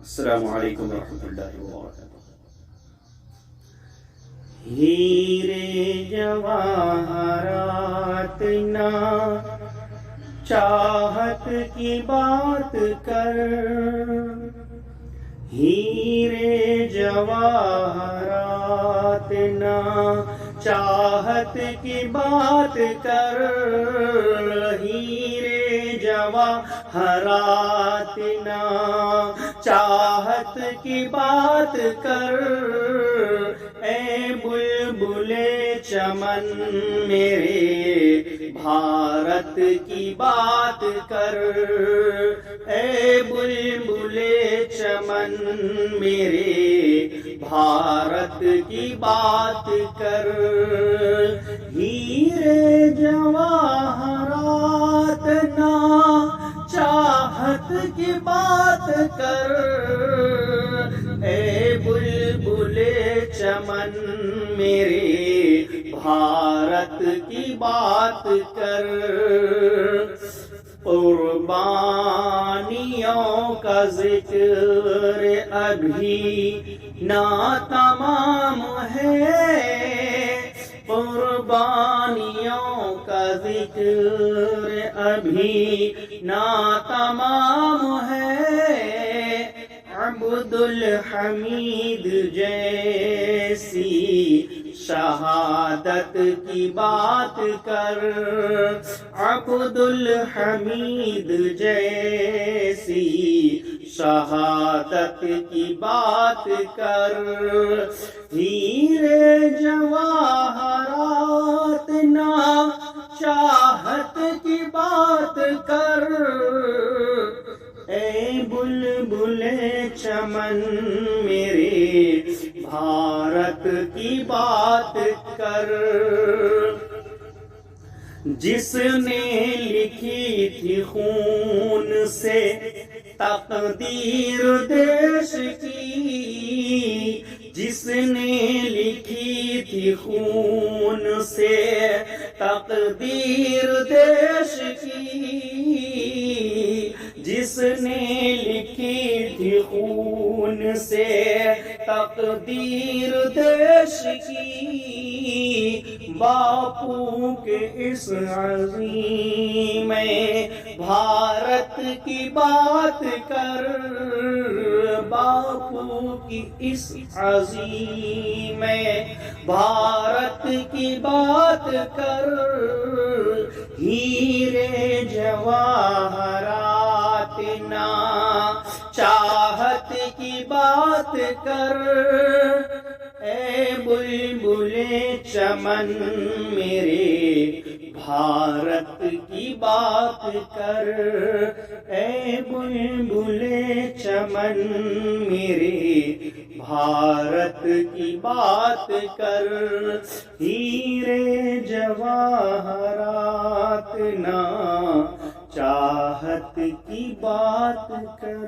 السلام علیکم ورحمۃ اللہ وبرکاتہ۔ ہیرے جواہرات نہ چاہت کی بات کر، ہیرے جواہرات نہ چاہت کی بات کر، ہیرے جواہرات نہ چاہت کی بات کر، اے بلبل چمن میرے بھارت کی بات کر، اے بلبل چمن میرے بھارت کی بات کر، ہیرے جواہرات نہ چاہت کی بات کر، اے بلبل چمن میرے بھارت کی بات کر، قربانیوں کا ذکر ابھی نہ تمام ہے، قربانیوں کا ذکر ابھی نہ تمام ہے، عبد الحمید جیسی شہادت کی بات کر، عبد الحمید جیسی شہادت کی بات کر، ہیرے جواہرات نہ چاہت کی بات کر، اے بلبل چمن میرے بھارت کی بات کر، جس نے لکھی تھی خون سے تقدیر دیش کی، جس نے لکھی تھی خون سے تقدیر دیش کی، جس نے لکھی تھی خون سے تقدیر دیش کی، باپو کے اس عظیم بھارت کی بات کر، باپو کی اس عظیم بھارت کی بات کر، ہیرے جواہرات نہ چاہت کی بات کر، اے بلبل چمن میرے بھارت کی بات کر، اے بلبل چمن میرے بھارت کی بات کر، ہیرے جواہرات نہ چاہت کی بات کر۔